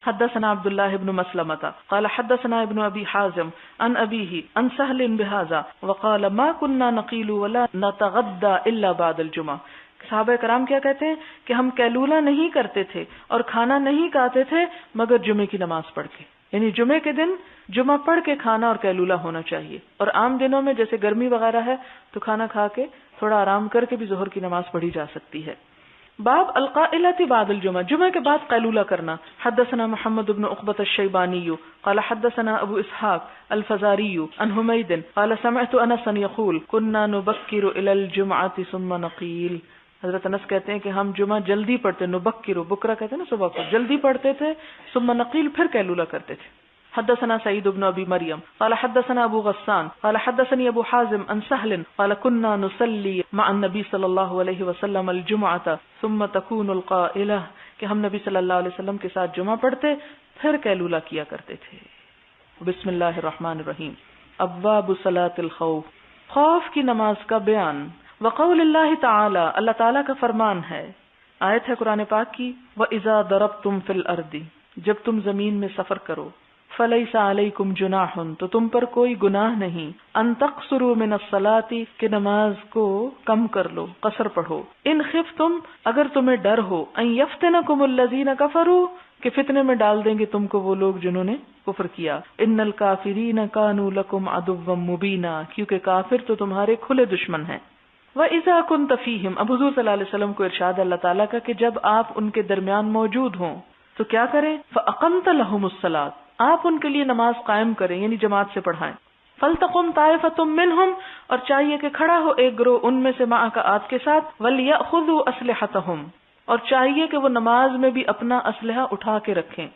حدثنا عبد الله بن مسلمة قال حدثنا ابن ابي حازم عن ابيه عن سهل بهذا وقال ما كنا نقيل ولا نتغدى الا بعد الجمعة. صحابہ کرام کیا کہتے ہیں کہ ہم قیلولہ نہیں کرتے تھے اور کھانا نہیں کھاتے تھے مگر جمعے کی نماز پڑھ کے. یعنی جمعے کے دن جمعہ پڑھ کے کھانا اور قیلولہ ہونا چاہیے. اور عام دنوں میں جیسے گرمی وغیرہ ہے تو کھانا کھا کے تھوڑا آرام کر کے بھی ظہر کی نماز پڑھی جا سکتی ہے. باب القائلۃ بعد الجمعہ، جمعہ کے بعد قیلولہ کرنا. حدثنا محمد بن عقبۃ الشیبانی قال حدثنا ابو اسحاق الفزاری عن حمید قال سمعت انس یقول كنا نبکر الى الجمعة ثم نقیل. حضرت انس کہتے ہیں کہ ہم جمعہ جلدی پڑھتے، نبکر بکرا کہتے ہیں نا صبح کو، جلدی پڑھتے تھے، ثم نقیل پھر قیلولہ کرتے تھے. حدثنا سعید بن ابی مریم قال حدثنا ابو غسان قال حدثني ابو حازم عن سهل قال كنا نصلي مع النبي صلی اللہ علیہ وسلم الجمعة ثم تكون القائلة، کہ ہم نبی صلی اللہ علیہ وسلم کے ساتھ جمعہ پڑھتے پھر قیلولہ کیا کرتے تھے. بسم اللہ الرحمن الرحیم. ابواب صلاة الخوف، خوف کی نماز کا بیان. وقول اللہ تعالی، اللہ تعالی کا فرمان ہے، آیت ہے قرآن پاک کی، وَإِذَا ضَرَبْتُمْ فِي الْأَرْضِ، جب تم زمین میں سفر کرو، فَلَيْسَ عَلَيْكُمْ جُنَاحٌ، تو تم پر کوئی گناہ نہیں، أَن تَقْصُرُوا مِنَ الصَّلَاةِ، کہ نماز کو کم کر لو، قصر پڑھو. إِنْ خِفْتُمْ، اگر تمہیں ڈر ہو، أَن يَفْتِنَكُمُ الَّذِينَ كَفَرُوا، کہ فتنے میں ڈال دیں گے تم کو وہ لوگ جنہوں نے کفر کیا. إِنَّ الْكَافِرِينَ كَانُوا لَكُمْ عَدُوًّا مُبِينًا، کیونکہ کافر تو تمہارے کھلے دشمن ہیں. وَإِذَا كُنْتَ فِيهِمْ، اب حضور صلی اللہ علیہ وسلم کو ارشاد اللہ تعالیٰ کا کہ جب آپ ان کے درمیان موجود ہوں تو کیا کریں؟ فَأَقَمْتَ لَهُمُ الصَّلَاةَ، آپ ان کے لیے نماز قائم کریں، یعنی جماعت سے پڑھائیں. فَلْتَقُمْ طَائِفَةٌ مِّنْهُمْ، اور چاہیے کہ کھڑا ہو ایک گروہ ان میں سے، مَعَكَ آپ کے ساتھ، وَلْيَأْخُذُوا أَسْلِحَتَهُمْ، اور چاہیے کہ وہ نماز میں بھی اپنا اسلحہ اٹھا کے رکھیں.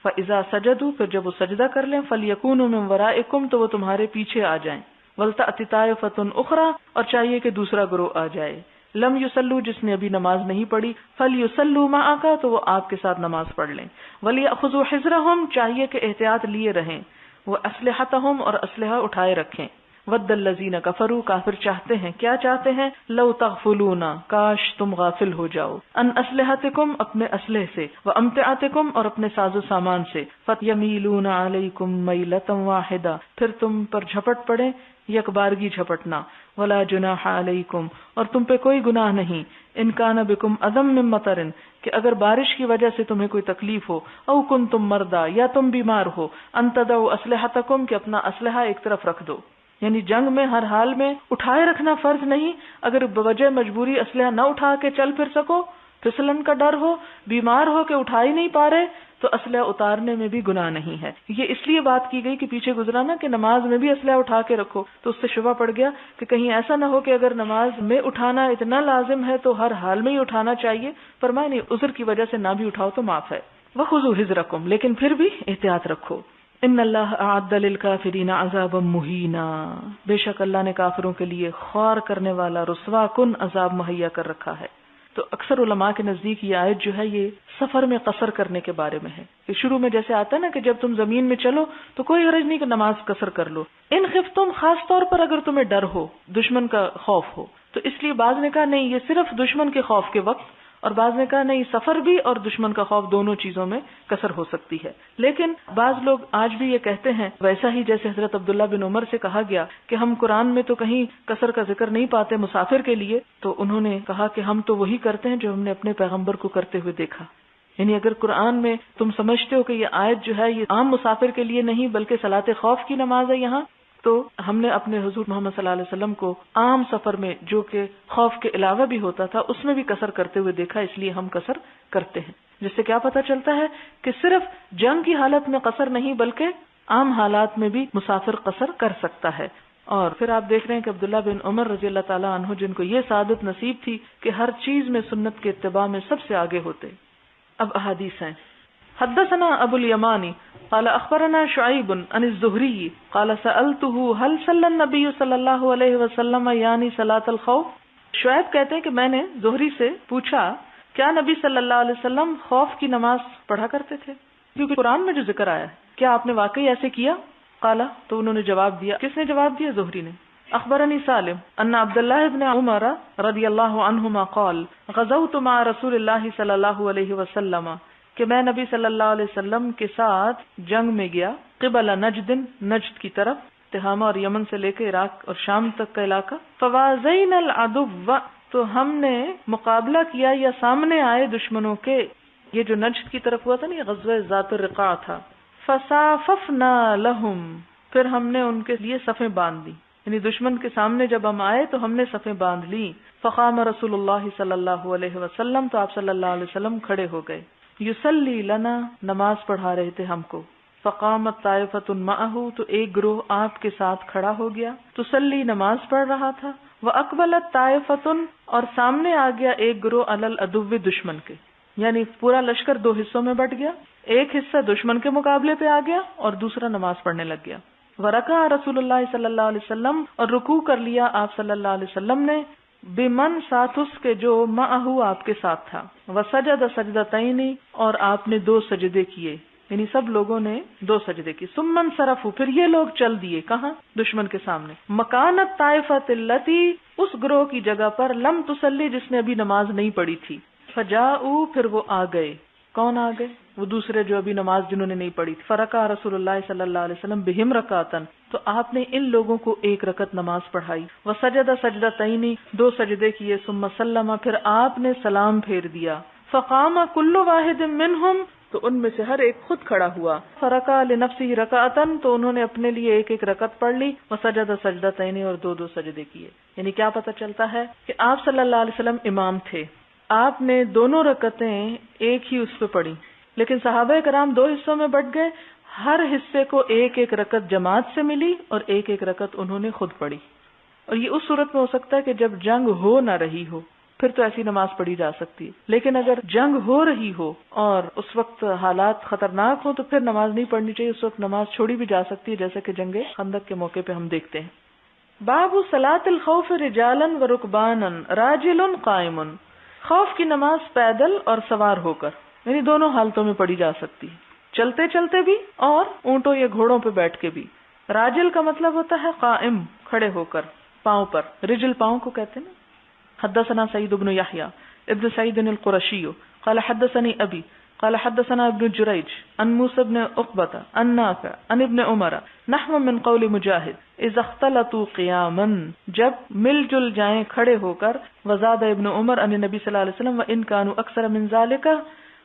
فَإِذَا سَجَدُوا، پھر جب وہ سجدہ کر لیں، فَلْيَكُونُوا مِنْ وَرَائِكُمْ، تو وہ تمہارے پیچھے آ جائیں. وَلْتَأْتِ طَائِفَةٌ أُخْرَىٰ، اور چاہیے کہ دوسرا گروہ آ جائے. لم یصلوا، جس نے ابھی نماز نہیں پڑھی، فلیصلوا معک، تو وہ آپ کے ساتھ نماز پڑھ لیں. ولیأخذوا حذرهم، چاہیے کہ احتیاط لیے رہیں. واسلحتهم، اور اسلحہ اٹھائے رکھیں. ود الذین کفروا، کافر چاہتے ہیں، کیا چاہتے ہیں؟ لو تغفلون، کاش تم غافل ہو جاؤ، ان اسلحتکم، اپنے اسلحے سے، وامتعتکم، اور اپنے ساز و سامان سے، فیمیلون علیکم میلۃ واحدہ، پھر تم پر جھپٹ پڑے یک بارگی جھپٹنا. ولا جناح علیکم، اور تم پہ کوئی گناہ نہیں، ان کان بکم اذی من مطر، کہ اگر بارش کی وجہ سے تمہیں کوئی تکلیف ہو، او کنتم مرضی، یا تم بیمار ہو، ان تدعوا اسلحتکم، کہ اپنا اسلحہ ایک طرف رکھ دو. یعنی جنگ میں ہر حال میں اٹھائے رکھنا فرض نہیں. اگر بوجہ مجبوری اسلحہ نہ اٹھا کے چل پھر سکو، پھسلن کا ڈر ہو، بیمار ہو کہ اٹھا ہی نہیں پا رہے، تو اسلحہ اتارنے میں بھی گناہ نہیں ہے. یہ اس لیے بات کی گئی کہ پیچھے گزرا نا کہ نماز میں بھی اسلحہ اٹھا کے رکھو، تو اس سے شبہ پڑ گیا کہ کہیں ایسا نہ ہو کہ اگر نماز میں اٹھانا اتنا لازم ہے تو ہر حال میں ہی اٹھانا چاہیے. فرمایا نہیں، عذر کی وجہ سے نہ بھی اٹھاؤ تو معاف ہے. وَخُذُوا حِذْرَكُمْ، لیکن پھر بھی احتیاط رکھو. ان اللہ اعد للکافرین عذابا مہینا، بے شک اللہ نے کافروں کے لیے خوار کرنے والا، رسوا کن عذاب مہیا کر رکھا ہے. تو اکثر علماء کے نزدیک یہ آیت جو ہے یہ سفر میں قصر کرنے کے بارے میں ہے. کہ شروع میں جیسے آتا ہے نا کہ جب تم زمین میں چلو تو کوئی حرج نہیں کہ نماز قصر کر لو. ان خفتم، خاص طور پر اگر تمہیں ڈر ہو، دشمن کا خوف ہو، تو اس لیے بعض نے کہا نہیں یہ صرف دشمن کے خوف کے وقت، اور بعض نے کہا نہیں سفر بھی اور دشمن کا خوف دونوں چیزوں میں قصر ہو سکتی ہے. لیکن بعض لوگ آج بھی یہ کہتے ہیں، ویسا ہی جیسے حضرت عبداللہ بن عمر سے کہا گیا کہ ہم قرآن میں تو کہیں قصر کا ذکر نہیں پاتے مسافر کے لیے، تو انہوں نے کہا کہ ہم تو وہی کرتے ہیں جو ہم نے اپنے پیغمبر کو کرتے ہوئے دیکھا. یعنی اگر قرآن میں تم سمجھتے ہو کہ یہ آیت جو ہے یہ عام مسافر کے لیے نہیں بلکہ صلاۃ خوف کی نماز ہے یہاں، تو ہم نے اپنے حضور محمد صلی اللہ علیہ وسلم کو عام سفر میں جو کہ خوف کے علاوہ بھی ہوتا تھا اس میں بھی قصر کرتے ہوئے دیکھا، اس لیے ہم قصر کرتے ہیں. جس سے کیا پتہ چلتا ہے کہ صرف جنگ کی حالت میں قصر نہیں بلکہ عام حالات میں بھی مسافر قصر کر سکتا ہے. اور پھر آپ دیکھ رہے ہیں کہ عبداللہ بن عمر رضی اللہ تعالیٰ عنہ جن کو یہ سعادت نصیب تھی کہ ہر چیز میں سنت کے اتباع میں سب سے آگے ہوتے. اب احادیث ہیں. حدثنا ابو الیمانی قال اخبرنا شعیب عن الزہری قال سألته هل صلی النبی صلی اللہ علیہ وسلم یعنی صلاۃ الخوف. شعیب کہتے ہیں کہ میں نے زہری سے پوچھا کیا نبی صلی اللہ علیہ وسلم خوف کی نماز پڑھا کرتے تھے، کیونکہ قرآن میں جو ذکر آیا ہے کیا آپ نے واقعی ایسے کیا؟ قال، تو انہوں نے جواب دیا. کس نے جواب دیا؟ زہری نے. اخبرنی سالم ان عبداللہ ابن عمر رضی اللہ عنہما قال غزوت مع رسول اللہ صلی اللہ علیہ وسلم، کہ میں نبی صلی اللہ علیہ وسلم کے ساتھ جنگ میں گیا، قبل نجد، نجد کی طرف، تہامہ اور یمن سے لے کے عراق اور شام تک کا علاقہ، فوازین العدو، تو ہم نے مقابلہ کیا یا سامنے آئے دشمنوں کے. یہ جو نجد کی طرف ہوا تھا نا، یہ غزوہ ذات الرقاع تھا. فصاففنا لہم، پھر ہم نے ان کے لیے صفیں باندھ دی، یعنی دشمن کے سامنے جب ہم آئے تو ہم نے صفیں باندھ لی. فقام رسول اللہ صلی اللہ علیہ وسلم، تو آپ صلی اللہ علیہ وسلم کھڑے ہو گئے. یصلی لنا، نماز پڑھا رہے تھے ہم کو. فقامت طائفۃ معہ، تو ایک گروہ آپ کے ساتھ کھڑا ہو گیا. تصلی، نماز پڑھ رہا تھا. واقبلت طائفۃ، اور سامنے آ گیا ایک گروہ، علی العدو، دشمن کے، یعنی پورا لشکر دو حصوں میں بٹ گیا. ایک حصہ دشمن کے مقابلے پہ آ گیا اور دوسرا نماز پڑھنے لگ گیا. ورکع رسول اللہ صلی اللہ علیہ وسلم، اور رکوع کر لیا آپ صلی اللہ علیہ وسلم نے، بمن، ساتھ اس کے جو معہ آپ کے ساتھ تھا. وسجد سجدتین، اور آپ نے 2 سجدے کیے، یعنی سب لوگوں نے 2 سجدے کیے. ثم انصرفوا، پھر یہ لوگ چل دیے، کہاں؟ دشمن کے سامنے. مکانت طائفۃ التی، اس گروہ کی جگہ پر، لم تصلی، جس نے ابھی نماز نہیں پڑھی تھی. فجاؤ، پھر وہ آ گئے. کون آ گئے؟ وہ دوسرے جو ابھی نماز جنہوں نے نہیں پڑھی. فرکع رسول اللہ صلی اللہ علیہ وسلم بہم رکعتن، تو آپ نے ان لوگوں کو 1 رکعت نماز پڑھائی. وسجد سجدتین، 2 سجدے کیے. ثم سلم، پھر آپ نے سلام پھیر دیا. فقام کل واحد منہم، تو ان میں سے ہر ایک خود کھڑا ہوا. فرکع لنفسہ رکعتن، تو انہوں نے اپنے لیے 1 رکعت پڑھ لی. وسجد سجدتین، اور 2 سجدے کیے. یعنی کیا پتہ چلتا ہے کہ آپ صلی اللہ علیہ وسلم امام تھے. آپ نے 2 رکعتیں ایک ہی اس پہ پڑھی، لیکن صحابہ کرام 2 حصوں میں بٹ گئے. ہر حصے کو 1 رکعت جماعت سے ملی اور 1 رکعت انہوں نے خود پڑھی. اور یہ اس صورت میں ہو سکتا ہے کہ جب جنگ ہو نہ رہی ہو، پھر تو ایسی نماز پڑھی جا سکتی ہے. لیکن اگر جنگ ہو رہی ہو اور اس وقت حالات خطرناک ہوں تو پھر نماز نہیں پڑھنی چاہیے. اس وقت نماز چھوڑی بھی جا سکتی ہے، جیسے کہ جنگ خندق کے موقع پہ ہم دیکھتے ہیں. باب صلاۃ الخوف رجالا ورکبانا راجل قائم، خوف کی نماز پیدل اور سوار ہو کر، یعنی دونوں حالتوں میں پڑھی جا سکتی ہے، چلتے چلتے بھی اور اونٹوں یا گھوڑوں پہ بیٹھ کے بھی. راجل کا مطلب ہوتا ہے قائم، کھڑے ہو کر، پاؤں پر. رجل پاؤں کو کہتے ہیں. حدثنا سعید بن یحییٰ ابن سعید القرشی قال حدثني ابی قال حدثنا ابن جریج عن موسى بن عقبة عن نافع عن ابن عمر نحو من قول مجاہد اذا اختلطوا قیاما، جب مل جل جائیں کھڑے ہو کر. وزاد ابن عمر عن النبی صلی اللہ علیہ وسلم وان كانوا اکثر من ذلك،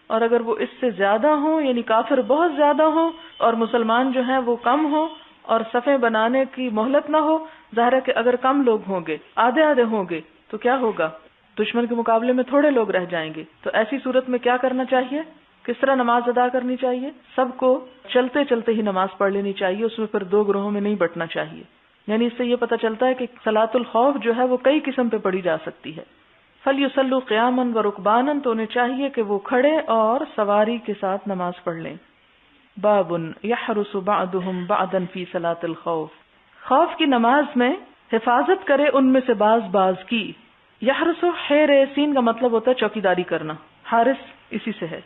اور اگر وہ اس سے زیادہ ہوں، یعنی کافر بہت زیادہ ہوں اور مسلمان جو ہیں وہ کم ہوں اور صفیں بنانے کی مہلت نہ ہو. ظاہر ہے کہ اگر کم لوگ ہوں گے، آدھے آدھے ہوں گے، تو کیا ہوگا؟ دشمن کے مقابلے میں تھوڑے لوگ رہ جائیں گے. تو ایسی صورت میں کیا کرنا چاہیے؟ کس طرح نماز ادا کرنی چاہیے؟ سب کو چلتے چلتے ہی نماز پڑھ لینی چاہیے، اس میں پھر 2 گروہوں میں نہیں بٹنا چاہیے. یعنی اس سے یہ پتہ چلتا ہے کہ صلاۃ الخوف جو ہے وہ کئی قسم پہ پڑھی جا سکتی ہے. فَلْيُصَلُّوا قِيَامًا وَرُكْبَانًا، تو انہیں چاہیے کہ وہ کھڑے اور سواری کے ساتھ نماز پڑھ لیں. باب يحرس بعضهم بعضا في صلاة الخوف، خوف کی نماز میں حفاظت کرے ان میں سے بعض کی. یحرس، حیر سین کا مطلب ہوتا ہے چوکیداری کرنا، حارس اسی سے ہے.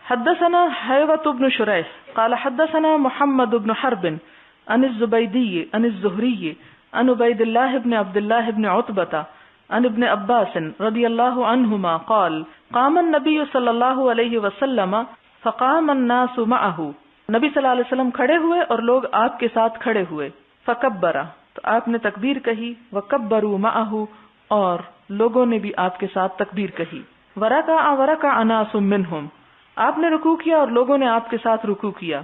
حدثنا حیوۃ بن شریح قال حدثنا محمد بن حرب عن الزبیدی عن الزہری عن عبید اللہ بن عبد اللہ بن عتبہ عن ابن عباس رضی اللہ عنہما قال قام النبی صلی اللہ علیہ وسلم فقام الناس معه، نبی صلی اللہ علیہ وسلم کھڑے ہوئے اور لوگ آپ کے ساتھ کھڑے ہوئے. فکبر، تو آپ نے تکبیر کہی. وکبروا معه، اور لوگوں نے بھی آپ کے ساتھ تکبیر کہی. ورکع ناس منهم، آپ نے رکوع کیا اور لوگوں نے آپ کے ساتھ رکوع کیا.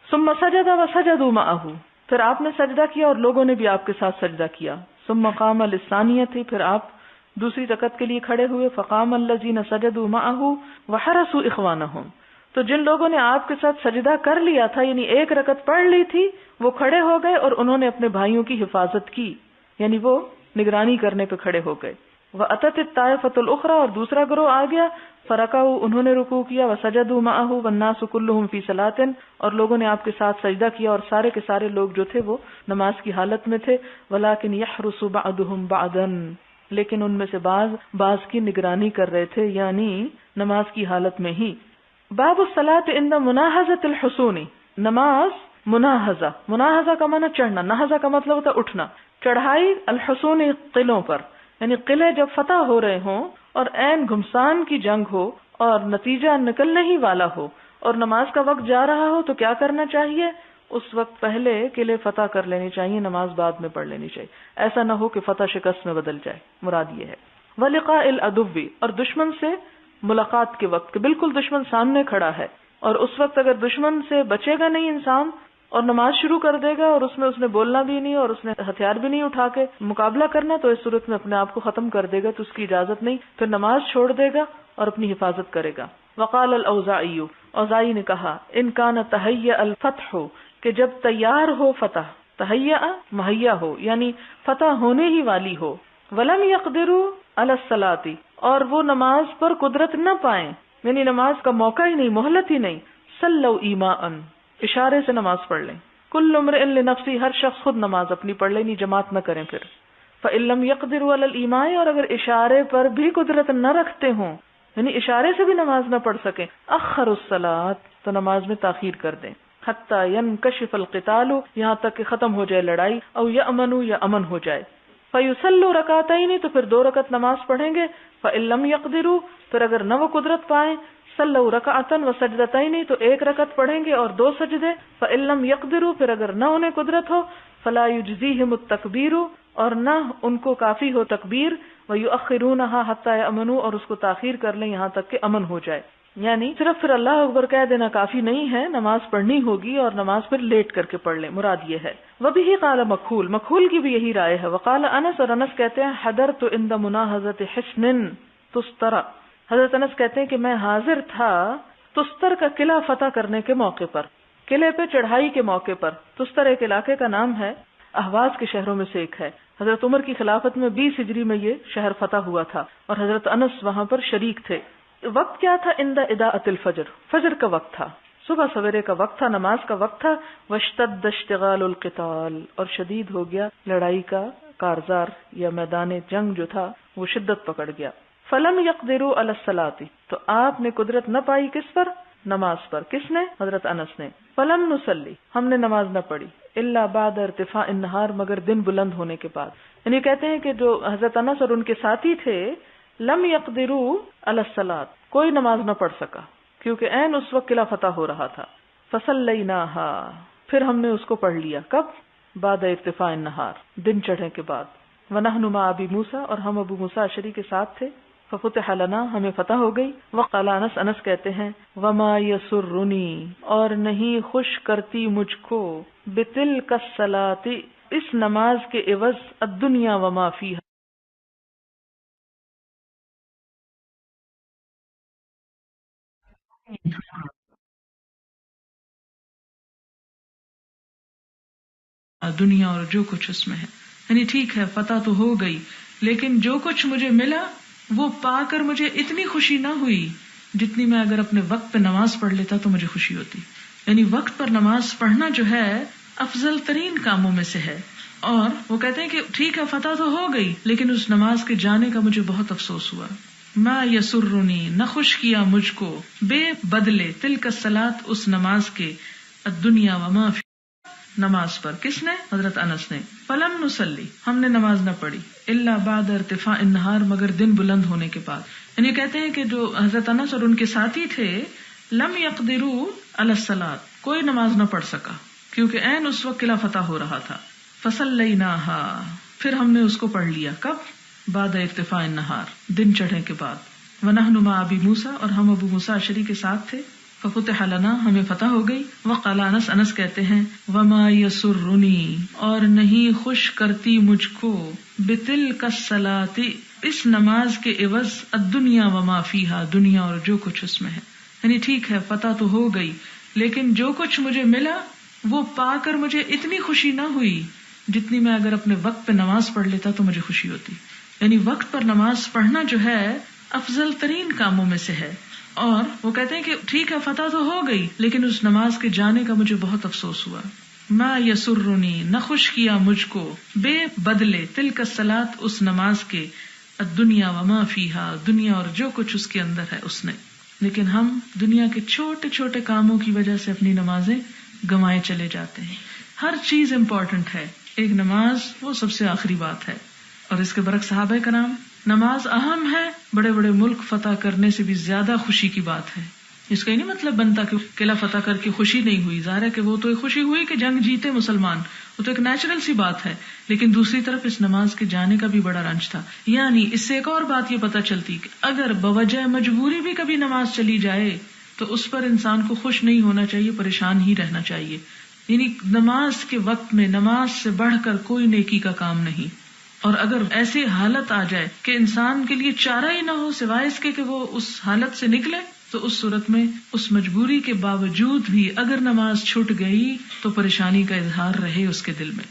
ثم سجد وسجدوا معه، پھر آپ نے سجدہ کیا اور لوگوں نے بھی آپ کے ساتھ سجدہ کیا. ثم قام للثانیۃ، پھر آپ دوسری رکعت کے لیے کھڑے ہوئے. فقام الذین سجدوا معه وحرسوا اخوانهم، تو جن لوگوں نے آپ کے ساتھ سجدہ کر لیا تھا، یعنی 1 رکعت پڑھ لی تھی، وہ کھڑے ہو گئے اور انہوں نے اپنے بھائیوں کی حفاظت کی، یعنی وہ نگرانی کرنے پہ کھڑے ہو گئے. وَأَتَتِ الطَّائِفَةُ الْأُخْرَى، اور دوسرا گروہ آ گیا. فَرَكَعُوا، انہوں نے رکوع کیا. وَسَجَدُوا مَعَهُ وَالنَّاسُ كُلُّهُمْ فِي صَلَاةٍ، اور لوگوں نے آپ کے ساتھ سجدہ کیا اور سارے کے سارے لوگ جو تھے وہ نماز کی حالت میں تھے. وَلَكِنْ يَحْرُسُ بَعْضُهُمْ بَعْضًا، لیکن ان میں سے بعض کی نگرانی کر رہے تھے، یعنی نماز کی حالت میں ہی. باب الصلاة عند مناہزة الحصون، نماز مناہزہ کا معنی چڑھنا، نہزہ کا مطلب ہوتا ہے اٹھنا. چڑھائی الحصون، قلعوں پر، یعنی قلعے جب فتح ہو رہے ہوں اور عین گھمسان کی جنگ ہو اور نتیجہ نکلنے ہی والا ہو اور نماز کا وقت جا رہا ہو تو کیا کرنا چاہیے؟ اس وقت پہلے قلعے فتح کر لینی چاہیے، نماز بعد میں پڑھ لینی چاہیے، ایسا نہ ہو کہ فتح شکست میں بدل جائے، مراد یہ ہے۔ وَلِقَاءِ الْعَدُوِّ، اور دشمن سے ملاقات کے وقت کہ بالکل دشمن سامنے کھڑا ہے، اور اس وقت اگر دشمن سے بچے گا نہیں انسان اور نماز شروع کر دے گا اور اس میں اس نے بولنا بھی نہیں اور اس نے ہتھیار بھی نہیں اٹھا کے مقابلہ کرنا، تو اس صورت میں اپنے آپ کو ختم کر دے گا، تو اس کی اجازت نہیں، پھر نماز چھوڑ دے گا اور اپنی حفاظت کرے گا۔ وقال الاوزاعی، اوزاعی نے کہا، ان کان تہیأ الفتح، کہ جب تیار ہو فتح، تہیأ مہیا ہو یعنی فتح ہونے ہی والی ہو، ولم یقدروا علی الصلاۃ، اور وہ نماز پر قدرت نہ پائیں، یعنی نماز کا موقع ہی نہیں، مہلت ہی نہیں، صلوا ایماء، اشارے سے نماز پڑھ لیں، کل امرئ لنفسہ، ہر شخص خود نماز اپنی پڑھ لیں، جماعت نہ کریں۔ پھر فإن لم يقدروا علی الایماء، اور اگر اشارے پر بھی قدرت نہ رکھتے ہوں، یعنی اشارے سے بھی نماز نہ پڑھ سکیں، اخروا الصلاۃ، تو نماز میں تاخیر کر دیں، حتی ینکشف القتال، یہاں تک کہ ختم ہو جائے لڑائی، او یأمنوا، یا امن ہو جائے، فیصلوا رکعتین، تو پھر 2 رکعت نماز پڑھیں گے، فإن لم يقدروا، پھر اگر نہ وہ قدرت پائیں، صلوا رکعتا وسجدتین، تو 1 رکعت پڑھیں گے اور 2 سجدے، فإن لم يقدروا، پھر اگر نہ انہیں قدرت ہو، فلا یجزیہم التکبیر، اور نہ ان کو کافی ہو تکبیر، ویؤخرونها حتی یأمنوا، اور اس کو تاخیر کر لیں یہاں تک کہ امن ہو جائے، یعنی صرف پھر اللہ اکبر کہہ دینا کافی نہیں ہے، نماز پڑھنی ہوگی اور نماز پھر لیٹ کر کے پڑھ لیں، مراد یہ ہے۔ وبہ قال مکحول، مکحول کی بھی یہی رائے ہے۔ وقال انس، اور انس کہتے ہیں، حضرت عند مناہضۃ حصن تستر، حضرت انس کہتے ہیں کہ میں حاضر تھا تستر کا قلعہ فتح کرنے کے موقع پر، قلعے پہ چڑھائی کے موقع پر۔ تستر ایک علاقے کا نام ہے، اہواز کے شہروں میں سے ایک ہے۔ حضرت عمر کی خلافت میں 20 ہجری میں یہ شہر فتح ہوا تھا اور حضرت انس وہاں پر شریک تھے۔ وقت کیا تھا؟ عند اضاءۃ الفجر، فجر کا وقت تھا، صبح سویرے کا وقت تھا، نماز کا وقت تھا۔ واشتد اشتغال القتال، اور شدید ہو گیا لڑائی کا کارزار یا میدان جنگ جو تھا وہ شدت پکڑ گیا۔ فلم یقدروا علی الصلاۃ، تو آپ نے قدرت نہ پائی کس پر؟ نماز پر۔ کس نے؟ حضرت انس نے۔ فلم نصلی، ہم نے نماز نہ پڑھی، الا بعد ارتفاع النہار، مگر دن بلند ہونے کے بعد۔ یعنی کہتے ہیں کہ جو حضرت انس اور ان کے ساتھی تھے، لم یقدروا علی الصلاۃ، کوئی نماز نہ پڑھ سکا کیونکہ عین اس وقت قلعہ فتح ہو رہا تھا۔ فصلیناھا، پھر ہم نے اس کو پڑھ لیا، کب؟ بعد ارتفاع النہار، دن چڑھنے کے بعد۔ ونحن مع ابی موسیٰ، اور ہم ابو موسیٰ اشعری کے ساتھ تھے۔ ففتح لنا، ہمیں فتح ہو گئی۔ وقال انس، انس کہتے ہیں، وما یسرنی، اور نہیں خوش کرتی مجھ کو، بتلک الصلاۃ، اس نماز کے عوض، الدنیا وما فیہا، دنیا اور جو کچھ اس میں ہے۔ یعنی ٹھیک ہے فتح تو ہو گئی، لیکن جو کچھ مجھے ملا وہ پا کر مجھے اتنی خوشی نہ ہوئی جتنی میں اگر اپنے وقت پہ نماز پڑھ لیتا تو مجھے خوشی ہوتی۔ یعنی وقت پر نماز پڑھنا جو ہے افضل ترین کاموں میں سے ہے۔ اور وہ کہتے ہیں کہ ٹھیک ہے فتح تو ہو گئی، لیکن اس نماز کے جانے کا مجھے بہت افسوس ہوا۔ ما یسرنی، نہ خوش کیا مجھ کو، بے بدلے، تلک الصلاۃ، اس نماز کے، الدنیا وما فی، نماز پر۔ کس نے؟ حضرت انس نے۔ فلم نصلی، ہم نے نماز نہ پڑھی، الا بعد ارتفاع النہار، مگر دن بلند ہونے کے بعد۔ یعنی کہتے ہیں کہ جو حضرت انس اور ان کے ساتھی تھے، لم یقدروا علی الصلاۃ، کوئی نماز نہ پڑھ سکا کیونکہ عین اس وقت قلعہ فتح ہو رہا تھا۔ فصلیناھا، پھر ہم نے اس کو پڑھ لیا، کب؟ بعد ارتفاع النہار، دن چڑھنے کے بعد۔ ونحن مع ابی موسیٰ، اور ہم ابو موسیٰ اشعری کے ساتھ تھے۔ ففتح لنا، ہمیں فتح ہو گئی۔ وقال انس، انس کہتے ہیں، وما یسرنی، اور نہیں خوش کرتی مجھ کو، بتلک الصلاۃ، اس نماز کے عوض، الدنیا وما فیہا، دنیا اور جو کچھ اس میں ہے۔ یعنی ٹھیک ہے فتح تو ہو گئی، لیکن جو کچھ مجھے ملا وہ پا کر مجھے اتنی خوشی نہ ہوئی جتنی میں اگر اپنے وقت پہ نماز پڑھ لیتا تو مجھے خوشی ہوتی۔ یعنی وقت پر نماز پڑھنا جو ہے افضل ترین کاموں میں سے ہے۔ اور وہ کہتے ہیں کہ ٹھیک ہے فتح تو ہو گئی، لیکن اس نماز کے جانے کا مجھے بہت افسوس ہوا۔ ما یسرنی، نہ خوش کیا مجھ کو، بے بدلے، تلک الصلاۃ، اس نماز کے، الدنیا وما فیہا، دنیا اور جو کچھ اس کے اندر ہے اس نے۔ لیکن ہم دنیا کے چھوٹے چھوٹے کاموں کی وجہ سے اپنی نمازیں گنوائے چلے جاتے ہیں۔ ہر چیز امپورٹنٹ ہے، ایک نماز وہ سب سے آخری بات ہے۔ اور اس کے برعکس صحابہ کرام، نماز اہم ہے، بڑے بڑے ملک فتح کرنے سے بھی زیادہ خوشی کی بات ہے۔ اس کا یہ نہیں مطلب بنتا کہ قلعہ فتح کر کے خوشی نہیں ہوئی، ظاہر ہے کہ وہ تو خوشی ہوئی کہ جنگ جیتے مسلمان، وہ تو ایک نیچرل سی بات ہے، لیکن دوسری طرف اس نماز کے جانے کا بھی بڑا رنج تھا. یعنی اس سے ایک اور بات یہ پتہ چلتی کہ اگر بوجہ مجبوری بھی کبھی نماز چلی جائے تو اس پر انسان کو خوش نہیں ہونا چاہیے، پریشان ہی رہنا چاہیے. یعنی نماز کے وقت میں نماز سے بڑھ کر کوئی نیکی کا کام نہیں. اور اگر ایسی حالت آ جائے کہ انسان کے لیے چارہ ہی نہ ہو سوائے اس کے کہ وہ اس حالت سے نکلے، تو اس صورت میں اس مجبوری کے باوجود بھی اگر نماز چھوٹ گئی تو پریشانی کا اظہار رہے اس کے دل میں.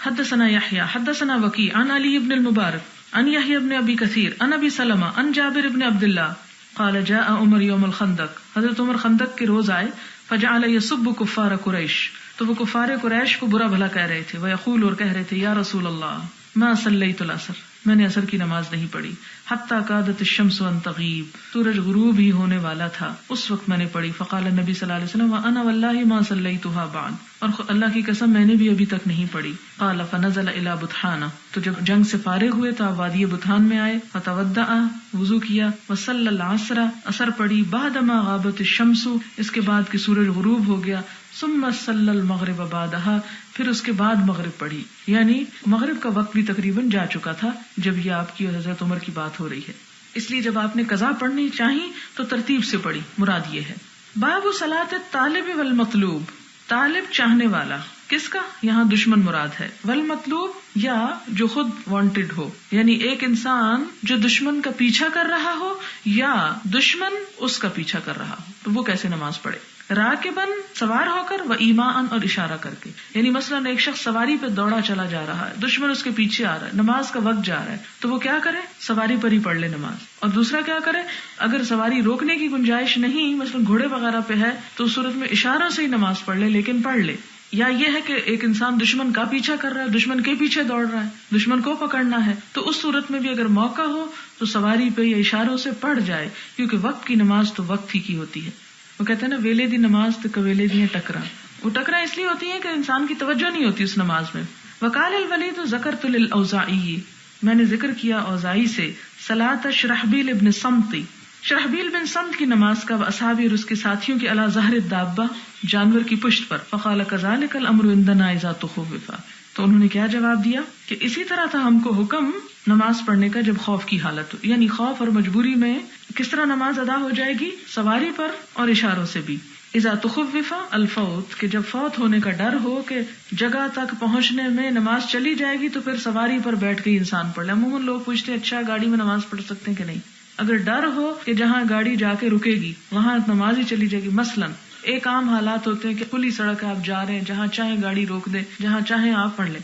حدثنا یحیی حدثنا وکیع عن علی بن المبارک عن یحیی بن ابی کثیر عن ابی سلمہ عن جابر بن عبد اللہ قال جاء عمر یوم الخندق. حضرت عمر خندق کے روز آئے، فجعل يسب كفار قریش، تو وہ کفار قریش کو برا بھلا کہہ رہے تھے. ویقول، اور کہہ رہے تھے، یا رسول اللہ ما صلیت العصر، میں نے عصر کی نماز نہیں پڑھی. حتی کادت الشمس ان تغیب، سورج غروب ہی ہونے والا تھا اس وقت میں نے پڑھی. فقال النبی صلی اللہ علیہ وسلم وانا واللہ ما صلیتها بعد، اور اللہ کی قسم میں نے بھی ابھی تک نہیں پڑھی. قال فنزل الى بطحانہ، تو جب جنگ سے فارغ ہوئے تو آپ وادی بطحان میں آئے. فتودع، وضو کیا. وصلی العصر، عصر پڑھی. بعدما غابت الشمس، اس کے بعد کہ سورج غروب ہو گیا. ثم صلی المغرب بعدها، پھر اس کے بعد مغرب پڑھی. یعنی مغرب کا وقت بھی تقریباً جا چکا تھا جب یہ آپ کی حضرت عمر کی بات ہو رہی ہے. اس لیے جب آپ نے قضا پڑھنی چاہی تو ترتیب سے پڑھی. مراد یہ ہے. باب صلاۃ الطالب والمطلوب، طالب چاہنے والا، کس کا؟ یہاں دشمن مراد ہے. والمطلوب، یا جو خود وانٹڈ ہو، یعنی ایک انسان جو دشمن کا پیچھا کر رہا ہو یا دشمن اس کا پیچھا کر رہا ہو، تو وہ کیسے نماز پڑھے؟ راکبن، سوار ہو کر، و ایمان، اور اشارہ کر کے. یعنی مثلاً ایک شخص سواری پہ دوڑا چلا جا رہا ہے، دشمن اس کے پیچھے آ رہا ہے، نماز کا وقت جا رہا ہے، تو وہ کیا کرے؟ سواری پر ہی پڑھ لے نماز. اور دوسرا کیا کرے؟ اگر سواری روکنے کی گنجائش نہیں، مثلاً گھوڑے وغیرہ پہ ہے، تو اس صورت میں اشاروں سے ہی نماز پڑھ لے، لیکن پڑھ لے. یا یہ ہے کہ ایک انسان دشمن کا پیچھا کر رہا ہے، دشمن کے پیچھے دوڑ رہا ہے، دشمن کو پکڑنا ہے، تو اس صورت میں بھی اگر موقع ہو تو سواری پہ یا اشاروں سے پڑھ جائے، کیونکہ وقت کی نماز تو وقت ہی کی ہوتی ہے. وہ کہتے ہیں نا، ویلے دی نماز تو کویلے دی ٹکرا. وہ ٹکرا اس لیے ہوتی ہے کہ انسان کی توجہ نہیں ہوتی اس نماز میں. وقال الولید ذکرت للاوزاعی، میں نے ذکر کیا اوزاعی سے، صلاۃ شرحبیل ابن صمت، شرحبیل بن صمت کی نماز کا، واصحابی، اور اس کے ساتھیوں کی، علی ظہر الدابہ، جانور کی پشت پر. فقال کذالک الامر عندنا اذا تخوف، تو انہوں نے کیا جواب دیا کہ اسی طرح تھا ہم کو حکم نماز پڑھنے کا جب خوف کی حالت ہو. یعنی خوف اور مجبوری میں کس طرح نماز ادا ہو جائے گی؟ سواری پر اور اشاروں سے بھی. اذا تخوف الفوت، کہ جب فوت ہونے کا ڈر ہو کہ جگہ تک پہنچنے میں نماز چلی جائے گی، تو پھر سواری پر بیٹھ کے انسان پڑھ لے. عموماً لوگ پوچھتے ہیں اچھا گاڑی میں نماز پڑھ سکتے ہیں کہ نہیں؟ اگر ڈر ہو کہ جہاں گاڑی جا کے رکے گی وہاں نماز ہی چلی جائے گی، مثلاً ایک عام حالات ہوتے ہیں کہ کھلی سڑک ہے، آپ جا رہے ہیں، جہاں چاہیں گاڑی روک دیں، جہاں چاہیں آپ پڑھ لیں.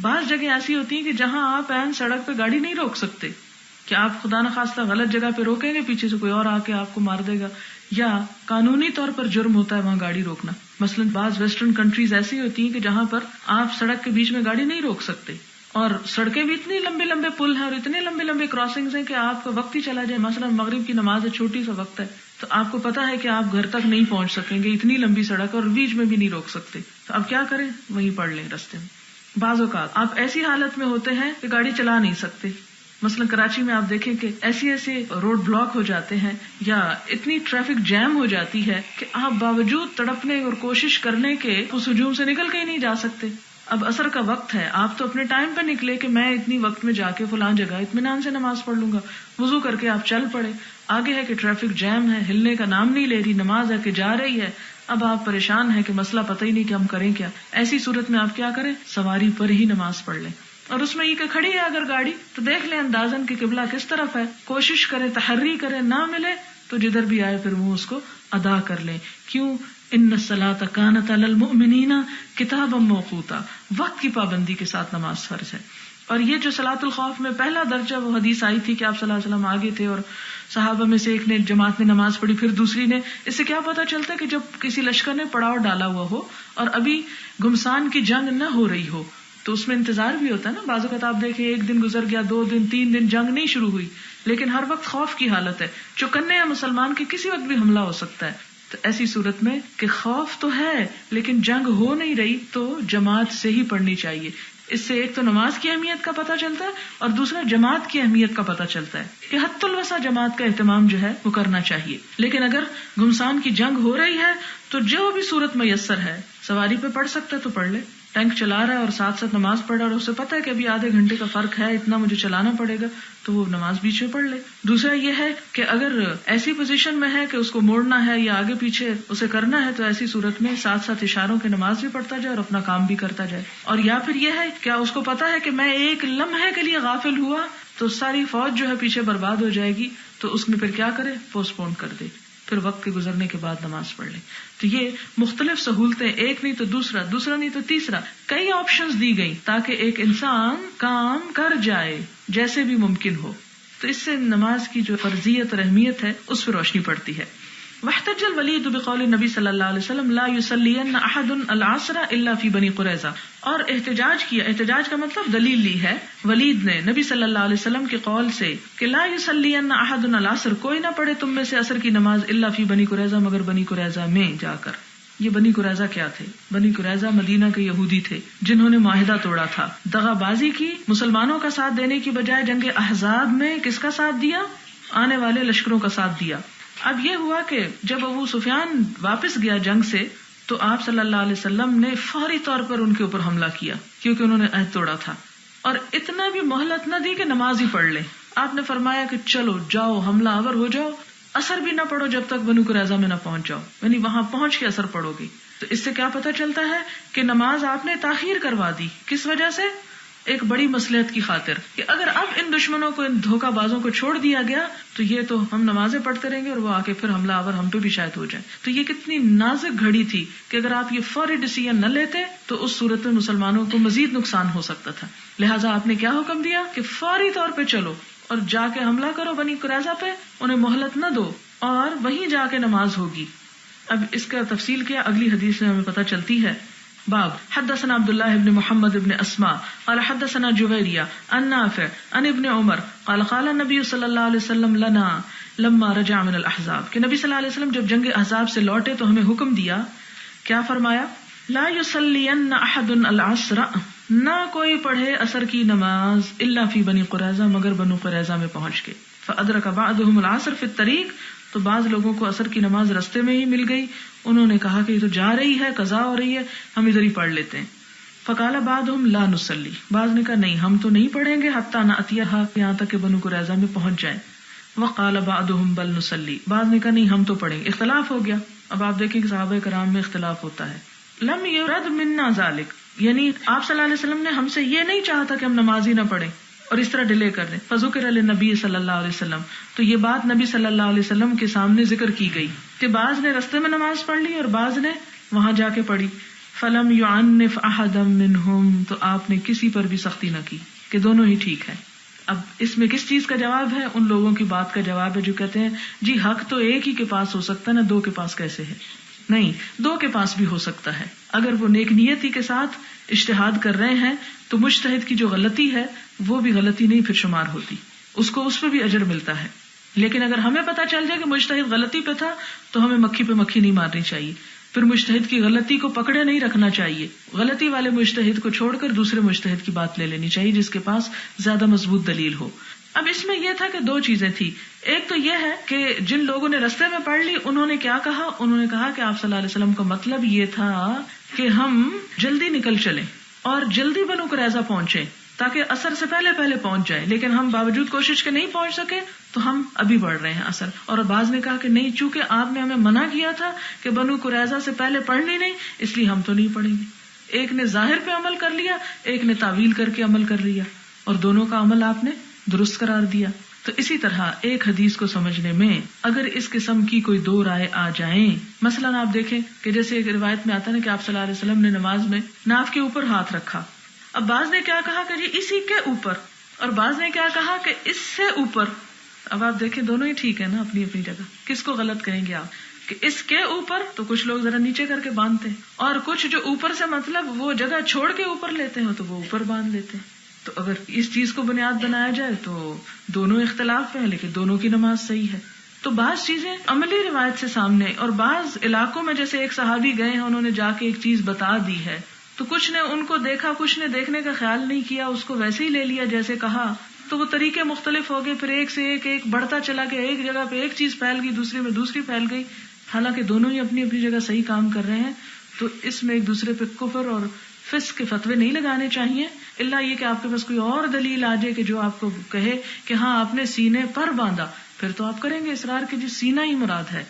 بعض جگہ ایسی ہوتی ہیں کہ جہاں آپ عین سڑک پہ گاڑی نہیں روک سکتے، کہ آپ خدا نخواستہ غلط جگہ پہ روکیں گے، پیچھے سے کوئی اور آ کے آپ کو مار دے گا، یا قانونی طور پر جرم ہوتا ہے وہاں گاڑی روکنا. مثلاً بعض ویسٹرن کنٹریز ایسی ہوتی ہیں کہ جہاں پر آپ سڑک کے بیچ میں گاڑی نہیں روک سکتے، اور سڑکیں بھی اتنی لمبے لمبے پل ہیں اور اتنے لمبے لمبے کراسنگز ہیں کہ آپ کا وقت ہی چلا جائے. مثلاً مغرب کی نماز ہے، چھوٹی سا وقت ہے، تو آپ کو پتا ہے کہ آپ گھر تک نہیں پہنچ سکیں گے، اتنی لمبی سڑک اور بیچ میں بھی نہیں روک سکتے، تو اب کیا کریں؟ وہیں پڑھ لیں رستے میں. بعض اوقات آپ ایسی حالت میں ہوتے ہیں کہ گاڑی چلا نہیں سکتے. مثلا کراچی میں آپ دیکھیں کہ ایسے روڈ بلاک ہو جاتے ہیں یا اتنی ٹریفک جیم ہو جاتی ہے کہ آپ باوجود تڑپنے اور کوشش کرنے کے اس ہجوم سے نکل کے ہی نہیں جا سکتے. اب عصر کا وقت ہے، آپ تو اپنے ٹائم پہ نکلے کہ میں اتنی وقت میں جا کے فلاں جگہ اطمینان سے نماز پڑھ لوں گا، وضو کر کے آپ چل پڑے. آگے ہے کہ ٹریفک جیم ہے، ہلنے کا نام نہیں لے رہی، نماز ہے کہ جا رہی ہے. اب آپ پریشان ہیں کہ مسئلہ پتہ ہی نہیں کہ ہم کریں کیا. ایسی صورت میں آپ کیا کریں؟ سواری پر ہی نماز پڑھ لیں. اور اس میں یہ کہ کھڑی ہے اگر گاڑی تو دیکھ لیں اندازن کہ قبلہ کس طرف ہے، کوشش کریں، تحری کریں، نہ ملے تو جدھر بھی آئے پھر وہ اس کو ادا کر لیں. کیوں؟ ان الصلاۃ کانت علی المؤمنین کتابا موقوتا، وقت کی پابندی کے ساتھ نماز فرض ہے. اور یہ جو صلاۃ الخوف میں پہلا درجہ، وہ حدیث آئی تھی کہ آپ صلی اللہ علیہ وسلم آگے تھے اور صحابہ میں سے ایک نے جماعت میں نماز پڑھی، پھر دوسری نے. اس سے کیا پتا چلتا ہے کہ جب کسی لشکر نے پڑاؤ ڈالا ہوا ہو اور ابھی گھمسان کی جنگ نہ ہو رہی ہو تو اس میں انتظار بھی ہوتا ہے نا. بعض اوقات آپ دیکھیں 1 دن گزر گیا، 2 دن، 3 دن، جنگ نہیں شروع ہوئی، لیکن ہر وقت خوف کی حالت ہے، چوکنے ہیں مسلمان کے کسی وقت بھی حملہ ہو سکتا ہے. تو ایسی صورت میں کہ خوف تو ہے لیکن جنگ ہو نہیں رہی تو جماعت سے ہی پڑھنی چاہیے. اس سے ایک تو نماز کی اہمیت کا پتہ چلتا ہے اور دوسرا جماعت کی اہمیت کا پتہ چلتا ہے کہ حتی الوسع جماعت کا اہتمام جو ہے وہ کرنا چاہیے. لیکن اگر گھمسان کی جنگ ہو رہی ہے تو جو بھی صورت میسر ہے، سواری پہ پڑھ سکتا ہے تو پڑھ لے. ٹینک چلا رہا ہے اور ساتھ ساتھ نماز پڑھ رہا ہے اور اسے پتا ہے کہ ابھی آدھے گھنٹے کا فرق ہے، اتنا مجھے چلانا پڑے گا، تو وہ نماز بیچ میں پڑھ لے. دوسرا یہ ہے کہ اگر ایسی پوزیشن میں ہے کہ اس کو موڑنا ہے یا آگے پیچھے اسے کرنا ہے تو ایسی صورت میں ساتھ ساتھ اشاروں کے نماز بھی پڑھتا جائے اور اپنا کام بھی کرتا جائے. اور یا پھر یہ ہے کیا اس کو پتا ہے کہ میں ایک لمحے کے لیے غافل ہوا تو ساری فوج جو ہے پیچھے برباد ہو جائے گی، تو اس میں پھر کیا کرے، پوسٹ پون کر دے، پھر وقت کے گزرنے کے بعد نماز پڑھ لے. تو یہ مختلف سہولتیں، ایک نہیں تو دوسرا، دوسرا نہیں تو تیسرا، کئی آپشنز دی گئی تاکہ ایک انسان کام کر جائے جیسے بھی ممکن ہو. تو اس سے نماز کی جو فرضیت اور اہمیت ہے اس پہ روشنی پڑتی ہے. واحتج الولید بقول النبی صلی اللہ علیہ وسلم لا یصلین احد العصر الا فی بنی قریظہ، اور احتجاج کیا، احتجاج کا مطلب دلیل لی ہے ولید نے نبی صلی اللہ علیہ وسلم کے قول سے کہ لا یصلین احد العصر، کوئی نہ پڑھے تم میں سے عصر کی نماز الا فی بنی قریظہ، مگر بنی قریظہ میں جا کر. یہ بنی قریظہ کیا تھے؟ بنی قریظہ مدینہ کے یہودی تھے جنہوں نے معاہدہ توڑا تھا، دغا بازی کی، مسلمانوں کا ساتھ دینے کی بجائے جنگ احزاب میں کس کا ساتھ دیا؟ آنے والے لشکروں کا ساتھ دیا. اب یہ ہوا کہ جب ابو سفیان واپس گیا جنگ سے تو آپ صلی اللہ علیہ وسلم نے فوری طور پر ان کے اوپر حملہ کیا کیونکہ انہوں نے عہد توڑا تھا، اور اتنا بھی مہلت نہ دی کہ نماز ہی پڑھ لیں. آپ نے فرمایا کہ چلو جاؤ، حملہ آور ہو جاؤ، اثر بھی نہ پڑھو جب تک بنو قریظہ میں نہ پہنچ جاؤ، یعنی وہاں پہنچ کے اثر پڑھو گی. تو اس سے کیا پتہ چلتا ہے کہ نماز آپ نے تاخیر کروا دی. کس وجہ سے؟ ایک بڑی مصلحت کی خاطر کہ اگر اب ان دشمنوں کو، ان دھوکہ بازوں کو چھوڑ دیا گیا تو یہ تو ہم نمازیں پڑھتے رہیں گے اور وہ آ کے پھر حملہ آور ہم پہ بھی شاید ہو جائے. تو یہ کتنی نازک گھڑی تھی کہ اگر آپ یہ فوری ڈیسیژن نہ لیتے تو اس صورت میں مسلمانوں کو مزید نقصان ہو سکتا تھا. لہٰذا آپ نے کیا حکم دیا کہ فوری طور پہ چلو اور جا کے حملہ کرو بنی قریظہ پہ، انہیں مہلت نہ دو اور وہیں جا کے نماز ہوگی. اب اس کا تفصیل کیا اگلی حدیث میں ہمیں پتہ چلتی ہے. باب حدثنا عبداللہ ابن محمد ابن اسماء قال حدثنا جویریہ عن نافع عن ابن عمر قال قال النبی صلی اللہ علیہ وسلم لنا لما رجع من الاحزاب، کہ نبی صلی اللہ علیہ وسلم جب جنگ احزاب سے لوٹے تو ہمیں حکم دیا، کیا فرمایا؟ لا یصلین احد العصر، نہ کوئی پڑھے عصر کی نماز الا فی بنی قریظہ، مگر بنو قریظہ میں پہنچ کے. فادرک بعضهم العصر فی الطریق، تو بعض لوگوں کو عصر کی نماز رستے میں ہی مل گئی، انہوں نے کہا کہ یہ تو جا رہی ہے، قضا ہو رہی ہے، ہم ادھر ہی پڑھ لیتے ہیں. فقال بعضهم لا نصلی، بعض نے کہا نہیں ہم تو نہیں پڑھیں گے حتی نأتیہا، یہاں تک کہ بنو قریظہ میں پہنچ جائیں. وقال بعضهم بل نصلی، بعض نے کہا نہیں ہم تو پڑھیں گے. اختلاف ہو گیا. اب آپ دیکھیں کہ صحابہ کرام میں اختلاف ہوتا ہے. لم یرد منا ذلک، یعنی آپ صلی اللہ علیہ وسلم نے ہم سے یہ نہیں چاہا تھا کہ ہم نماز ہی نہ پڑھیں اور اس طرح ڈیلے کر دیں. فذکر للنبی صلی اللہ علیہ وسلم، تو یہ بات نبی صلی اللہ علیہ وسلم کے سامنے ذکر کی گئی کہ بعض نے رستے میں نماز پڑھ لی اور بعض نے وہاں جا کے پڑھی. فلم یعنف احدا منہم، تو آپ نے کسی پر بھی سختی نہ کی کہ دونوں ہی ٹھیک ہے. اب اس میں کس چیز کا جواب ہے؟ ان لوگوں کی بات کا جواب ہے جو کہتے ہیں جی حق تو ایک ہی کے پاس ہو سکتا ہے نا، دو کے پاس کیسے ہے؟ نہیں، دو کے پاس بھی ہو سکتا ہے. اگر وہ نیک نیتی کے ساتھ اجتہاد کر رہے ہیں تو مجتہد کی جو غلطی ہے وہ بھی غلطی نہیں پھر شمار ہوتی، اس کو اس پہ بھی اجر ملتا ہے. لیکن اگر ہمیں پتا چل جائے کہ مجتہد غلطی پہ تھا تو ہمیں مکھی پہ مکھی نہیں مارنی چاہیے، پھر مجتہد کی غلطی کو پکڑے نہیں رکھنا چاہیے. غلطی والے مجتہد کو چھوڑ کر دوسرے مجتہد کی بات لے لینی چاہیے جس کے پاس زیادہ مضبوط دلیل ہو. اب اس میں یہ تھا کہ دو چیزیں تھی. ایک تو یہ ہے کہ جن لوگوں نے رستے میں پڑھ لی انہوں نے کیا کہا؟ انہوں نے کہا کہ آپ صلی اللہ علیہ وسلم کا مطلب یہ تھا کہ ہم جلدی نکل چلیں اور جلدی بنو قریظہ پہنچیں تاکہ عصر سے پہلے پہنچ جائیں، لیکن ہم باوجود کوشش کے نہیں پہنچ سکے تو ہم ابھی پڑھ رہے ہیں عصر. اور بعض نے کہا کہ نہیں، چونکہ آپ نے ہمیں منع کیا تھا کہ بنو قریظہ سے پہلے پڑھنی نہیں، اس لیے ہم تو نہیں پڑھیں گے. ایک نے ظاہر پہ عمل کر لیا، ایک نے تعویل کر کے عمل کر لیا، اور دونوں کا عمل آپ نے درست قرار دیا. تو اسی طرح ایک حدیث کو سمجھنے میں اگر اس قسم کی کوئی دو رائے آ جائیں، مثلا آپ دیکھیں کہ جیسے ایک روایت میں آتا ہے کہ آپ صلی اللہ علیہ وسلم نے نماز میں ناف کے اوپر ہاتھ رکھا. اب بعض نے کیا کہا کہ جی اسی کے اوپر، اور بعض نے کیا کہا کہ اس سے اوپر. اب آپ دیکھیں دونوں ہی ٹھیک ہے نا اپنی اپنی جگہ. کس کو غلط کہیں گے آپ کہ اس کے اوپر؟ تو کچھ لوگ ذرا نیچے کر کے باندھتے ہیں، اور کچھ جو اوپر سے مطلب وہ جگہ چھوڑ کے اوپر لیتے ہیں تو وہ اوپر باندھ لیتے ہیں. تو اگر اس چیز کو بنیاد بنایا جائے تو دونوں اختلاف ہیں، لیکن دونوں کی نماز صحیح ہے. تو بعض چیزیں عملی روایت سے سامنے، اور بعض علاقوں میں جیسے ایک صحابی گئے ہیں، انہوں نے جا کے ایک چیز بتا دی ہے تو کچھ نے ان کو دیکھا، کچھ نے دیکھنے کا خیال نہیں کیا، اس کو ویسے ہی لے لیا جیسے کہا. تو وہ طریقے مختلف ہو گئے، پھر ایک سے ایک بڑھتا چلا گیا، ایک جگہ پہ ایک چیز پھیل گئی، دوسری میں دوسری پھیل گئی، حالانکہ دونوں ہی اپنی اپنی جگہ صحیح کام کر رہے ہیں. تو اس میں ایک دوسرے پہ کفر اور فسق کے فتوے نہیں لگانے چاہیے، الا یہ کہ آپ کے پاس کوئی اور دلیل آ جائے کہ جو آپ کو کہے کہ ہاں آپ نے سینے پر باندھا، پھر تو آپ کریں گے اصرار کہ جی سینہ ہی مراد ہے.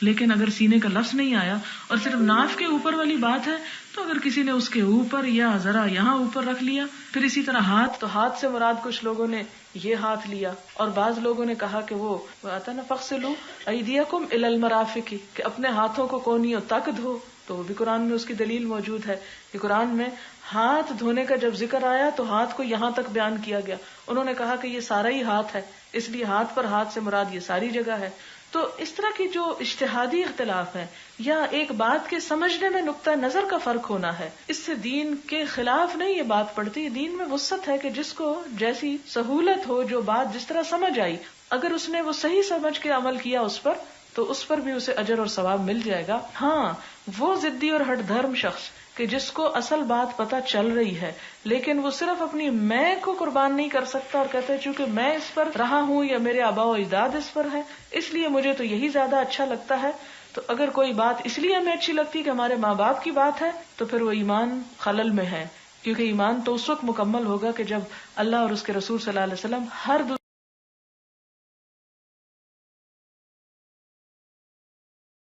لیکن اگر سینے کا لفظ نہیں آیا اور صرف ناف کے اوپر والی بات ہے، تو اگر کسی نے اس کے اوپر یا ذرا یہاں اوپر رکھ لیا. پھر اسی طرح ہاتھ، تو ہاتھ سے مراد کچھ لوگوں نے یہ ہاتھ لیا، اور بعض لوگوں نے کہا کہ وہ آتا نا فَاغْسِلُوا أَيْدِيَكُمْ إِلَى الْمَرَافِقِ، کہ اپنے ہاتھوں کو کونیوں تک دھو. تو وہ بھی قرآن میں اس کی دلیل موجود ہے کہ قرآن میں ہاتھ دھونے کا جب ذکر آیا تو ہاتھ کو یہاں تک بیان کیا گیا. انہوں نے کہا کہ یہ سارا ہی ہاتھ ہے، اس لیے ہاتھ پر ہاتھ سے مراد یہ ساری جگہ ہے. تو اس طرح کی جو اجتہادی اختلاف ہے یا ایک بات کے سمجھنے میں نقطہ نظر کا فرق ہونا ہے، اس سے دین کے خلاف نہیں یہ بات پڑتی. دین میں وسعت ہے کہ جس کو جیسی سہولت ہو، جو بات جس طرح سمجھ آئی، اگر اس نے وہ صحیح سمجھ کے عمل کیا اس پر، تو اس پر بھی اسے اجر اور ثواب مل جائے گا. ہاں وہ ضدی اور ہٹ دھرم شخص کہ جس کو اصل بات پتہ چل رہی ہے لیکن وہ صرف اپنی میں کو قربان نہیں کر سکتا اور کہتا ہے چونکہ میں اس پر رہا ہوں یا میرے آباء و اجداد اس پر ہے اس لیے مجھے تو یہی زیادہ اچھا لگتا ہے. تو اگر کوئی بات اس لیے ہمیں اچھی لگتی کہ ہمارے ماں باپ کی بات ہے تو پھر وہ ایمان خلل میں ہے، کیونکہ ایمان تو اس وقت مکمل ہوگا کہ جب اللہ اور اس کے رسول صلی اللہ علیہ وسلم ہر